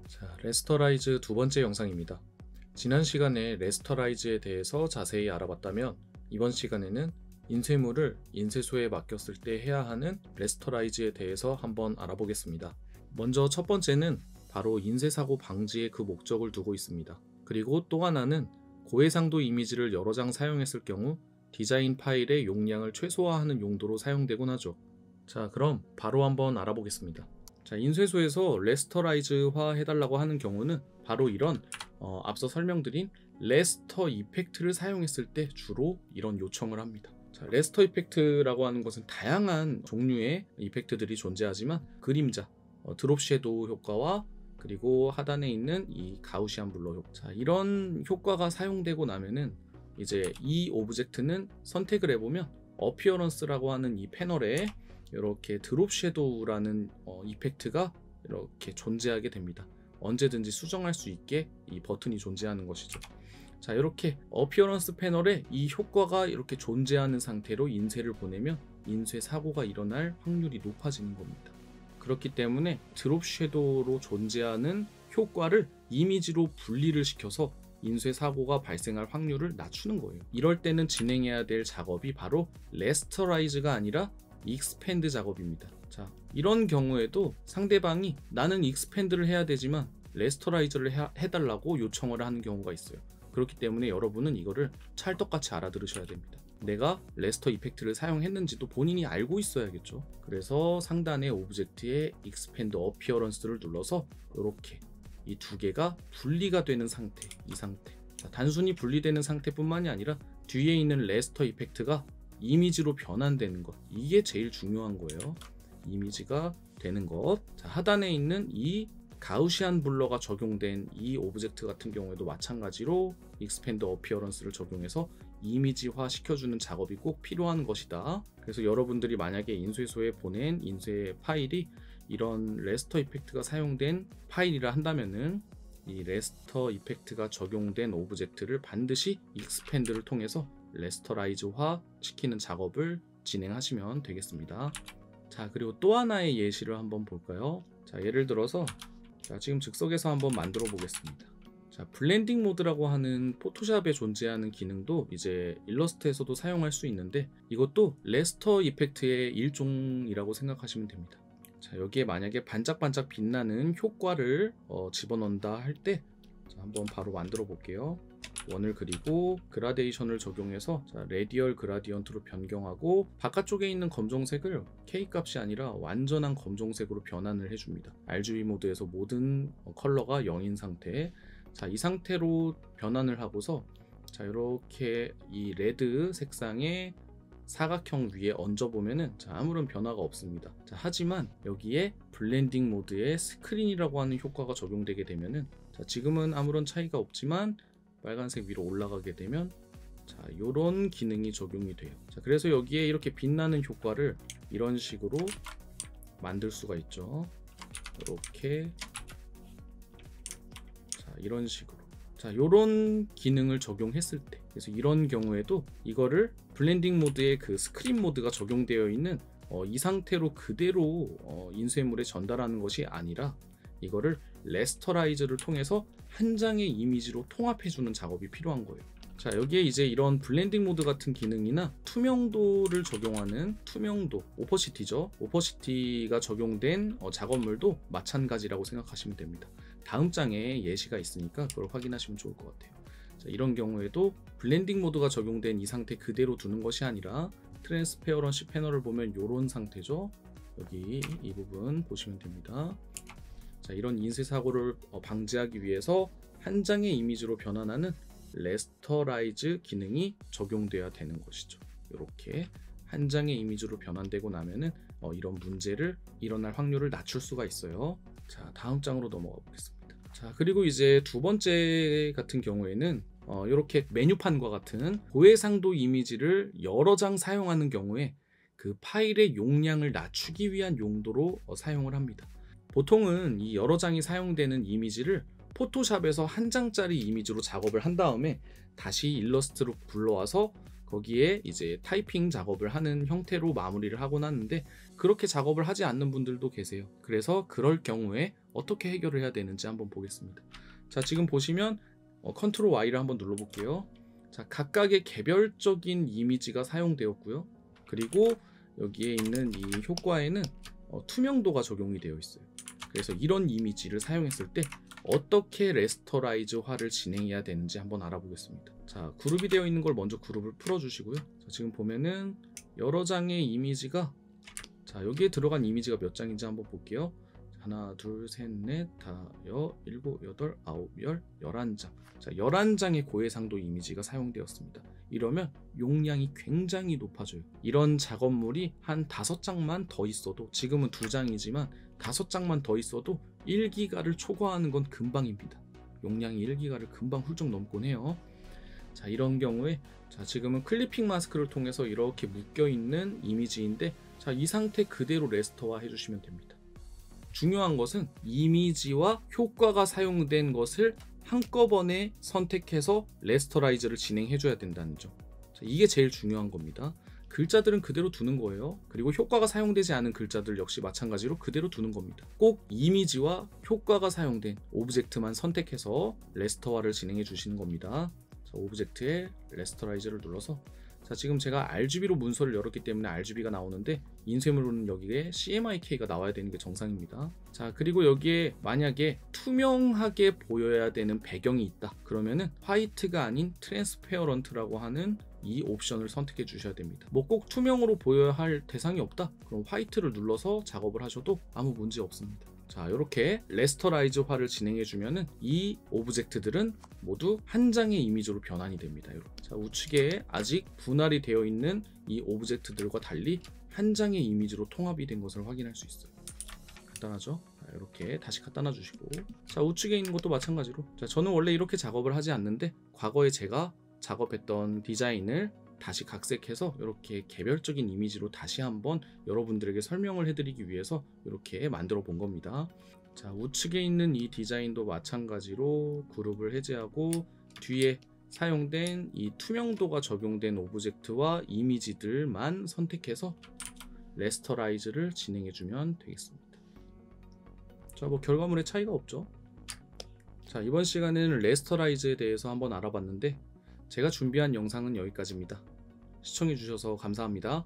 자, 레스터라이즈 두 번째 영상입니다. 지난 시간에 레스터라이즈에 대해서 자세히 알아봤다면 이번 시간에는 인쇄물을 인쇄소에 맡겼을 때 해야 하는 레스터라이즈에 대해서 한번 알아보겠습니다. 먼저 첫 번째는 바로 인쇄사고 방지에 그 목적을 두고 있습니다. 그리고 또 하나는 고해상도 이미지를 여러 장 사용했을 경우 디자인 파일의 용량을 최소화하는 용도로 사용되곤 하죠. 자, 그럼 바로 한번 알아보겠습니다. 자, 인쇄소에서 레스터라이즈화 해달라고 하는 경우는 바로 이런 앞서 설명드린 레스터 이펙트를 사용했을 때 주로 이런 요청을 합니다. 자, 레스터 이펙트라고 하는 것은 다양한 종류의 이펙트들이 존재하지만 그림자, 드롭 섀도우 효과와 그리고 하단에 있는 이 가우시안 블러 효과, 자, 이런 효과가 사용되고 나면은 이제 이 오브젝트는 선택을 해보면 어피어런스라고 하는 이 패널에 이렇게 드롭 섀도우라는 이펙트가 이렇게 존재하게 됩니다. 언제든지 수정할 수 있게 이 버튼이 존재하는 것이죠. 자, 이렇게 어피어런스 패널에 이 효과가 이렇게 존재하는 상태로 인쇄를 보내면 인쇄 사고가 일어날 확률이 높아지는 겁니다. 그렇기 때문에 드롭 섀도우로 존재하는 효과를 이미지로 분리를 시켜서 인쇄 사고가 발생할 확률을 낮추는 거예요. 이럴 때는 진행해야 될 작업이 바로 레스터라이즈가 아니라 익스펜드 작업입니다. 자, 이런 경우에도 상대방이 나는 익스펜드를 해야 되지만 레스터라이즈를 해달라고 요청을 하는 경우가 있어요. 그렇기 때문에 여러분은 이거를 찰떡같이 알아들으셔야 됩니다. 내가 레스터 이펙트를 사용했는지도 본인이 알고 있어야겠죠. 그래서 상단의 오브젝트의 익스펜드 어피어런스를 눌러서 이렇게 이 두 개가 분리가 되는 상태, 이 상태. 자, 단순히 분리되는 상태뿐만이 아니라 뒤에 있는 레스터 이펙트가 이미지로 변환되는 것, 이게 제일 중요한 거예요. 이미지가 되는 것. 자, 하단에 있는 이 가우시안 블러가 적용된 이 오브젝트 같은 경우에도 마찬가지로 익스펜드 어피어런스를 적용해서 이미지화 시켜주는 작업이 꼭 필요한 것이다. 그래서 여러분들이 만약에 인쇄소에 보낸 인쇄 파일이 이런 레스터 이펙트가 사용된 파일이라 한다면은 이 레스터 이펙트가 적용된 오브젝트를 반드시 익스펜드를 통해서 레스터라이즈화 시키는 작업을 진행하시면 되겠습니다. 자, 그리고 또 하나의 예시를 한번 볼까요? 자, 예를 들어서 자, 지금 즉석에서 한번 만들어 보겠습니다. 자, 블렌딩 모드라고 하는 포토샵에 존재하는 기능도 이제 일러스트에서도 사용할 수 있는데 이것도 레스터 이펙트의 일종이라고 생각하시면 됩니다. 자, 여기에 만약에 반짝반짝 빛나는 효과를 집어넣는다 할 때 한번 바로 만들어 볼게요. 원을 그리고 그라데이션을 적용해서 자, 레디얼 그라디언트로 변경하고 바깥쪽에 있는 검정색을 K 값이 아니라 완전한 검정색으로 변환을 해줍니다. RGB 모드에서 모든 컬러가 0인 상태. 자, 이 상태로 변환을 하고서 자, 이렇게 이 레드 색상의 사각형 위에 얹어보면은 자, 아무런 변화가 없습니다. 자, 하지만 여기에 블렌딩 모드의 스크린이라고 하는 효과가 적용되게 되면은 자, 지금은 아무런 차이가 없지만 빨간색 위로 올라가게 되면 자, 요런 기능이 적용이 돼요. 자, 그래서 여기에 이렇게 빛나는 효과를 이런 식으로 만들 수가 있죠. 이렇게 자, 이런 식으로 자, 요런 기능을 적용했을 때 그래서 이런 경우에도 이거를 블렌딩 모드의 그 스크린 모드가 적용되어 있는 이 상태로 그대로 인쇄물에 전달하는 것이 아니라 이거를 레스터라이즈를 통해서 한 장의 이미지로 통합해주는 작업이 필요한 거예요. 자, 여기에 이제 이런 블렌딩 모드 같은 기능이나 투명도를 적용하는 투명도, 오퍼시티죠. 오퍼시티가 적용된 작업물도 마찬가지라고 생각하시면 됩니다. 다음 장에 예시가 있으니까 그걸 확인하시면 좋을 것 같아요. 자, 이런 경우에도 블렌딩 모드가 적용된 이 상태 그대로 두는 것이 아니라 트랜스페어런시 패널을 보면 이런 상태죠. 여기 이 부분 보시면 됩니다. 자, 이런 인쇄 사고를 방지하기 위해서 한 장의 이미지로 변환하는 레스터라이즈 기능이 적용돼야 되는 것이죠. 이렇게 한 장의 이미지로 변환되고 나면은 이런 문제를 일어날 확률을 낮출 수가 있어요. 자, 다음 장으로 넘어가 보겠습니다. 자, 그리고 이제 두 번째 같은 경우에는 이렇게 메뉴판과 같은 고해상도 이미지를 여러 장 사용하는 경우에 그 파일의 용량을 낮추기 위한 용도로 사용을 합니다. 보통은 이 여러 장이 사용되는 이미지를 포토샵에서 한 장짜리 이미지로 작업을 한 다음에 다시 일러스트로 불러와서 거기에 이제 타이핑 작업을 하는 형태로 마무리를 하곤 하는데 그렇게 작업을 하지 않는 분들도 계세요. 그래서 그럴 경우에 어떻게 해결을 해야 되는지 한번 보겠습니다. 자, 지금 보시면 컨트롤 Y를 한번 눌러볼게요. 자, 각각의 개별적인 이미지가 사용되었고요. 그리고 여기에 있는 이 효과에는 투명도가 적용이 되어 있어요. 그래서 이런 이미지를 사용했을 때 어떻게 레스터라이즈화를 진행해야 되는지 한번 알아보겠습니다. 자, 그룹이 되어 있는 걸 먼저 그룹을 풀어주시고요. 자, 지금 보면은 여러 장의 이미지가, 자, 여기에 들어간 이미지가 몇 장인지 한번 볼게요. 하나, 둘, 셋, 넷, 다섯, 일곱, 여덟, 아홉, 열, 11장. 자, 11장의 고해상도 이미지가 사용되었습니다. 이러면 용량이 굉장히 높아져요. 이런 작업물이 한 5장만 더 있어도, 지금은 2장이지만 5장만 더 있어도 1기가를 초과하는 건 금방입니다. 용량이 1기가를 금방 훌쩍 넘곤 해요. 자, 이런 경우에, 자, 지금은 클리핑 마스크를 통해서 이렇게 묶여있는 이미지인데, 자, 이 상태 그대로 레스터화 해주시면 됩니다. 중요한 것은 이미지와 효과가 사용된 것을 한꺼번에 선택해서 레스터라이즈를 진행해줘야 된다는 점. 자, 이게 제일 중요한 겁니다. 글자들은 그대로 두는 거예요. 그리고 효과가 사용되지 않은 글자들 역시 마찬가지로 그대로 두는 겁니다. 꼭 이미지와 효과가 사용된 오브젝트만 선택해서 레스터화를 진행해 주시는 겁니다. 자, 오브젝트에 레스터라이즈를 눌러서, 자, 지금 제가 RGB로 문서를 열었기 때문에 RGB가 나오는데 인쇄물로는 여기에 CMYK가 나와야 되는 게 정상입니다. 자, 그리고 여기에 만약에 투명하게 보여야 되는 배경이 있다, 그러면은 화이트가 아닌 트랜스페어런트라고 하는 이 옵션을 선택해 주셔야 됩니다. 뭐 꼭 투명으로 보여야 할 대상이 없다, 그럼 화이트를 눌러서 작업을 하셔도 아무 문제 없습니다. 자, 이렇게 레스터라이즈화를 진행해 주면은 이 오브젝트들은 모두 한 장의 이미지로 변환이 됩니다. 자, 우측에 아직 분할이 되어 있는 이 오브젝트들과 달리 한 장의 이미지로 통합이 된 것을 확인할 수 있어요. 간단하죠? 자, 이렇게 다시 갖다 놔주시고, 자, 우측에 있는 것도 마찬가지로, 자, 저는 원래 이렇게 작업을 하지 않는데 과거에 제가 작업했던 디자인을 다시 각색해서 이렇게 개별적인 이미지로 다시 한번 여러분들에게 설명을 해드리기 위해서 이렇게 만들어 본 겁니다. 자, 우측에 있는 이 디자인도 마찬가지로 그룹을 해제하고 뒤에 사용된 이 투명도가 적용된 오브젝트와 이미지들만 선택해서 레스터라이즈를 진행해 주면 되겠습니다. 자, 뭐 결과물에 차이가 없죠. 자, 이번 시간에는 레스터라이즈에 대해서 한번 알아봤는데 제가 준비한 영상은 여기까지입니다. 시청해 주셔서 감사합니다.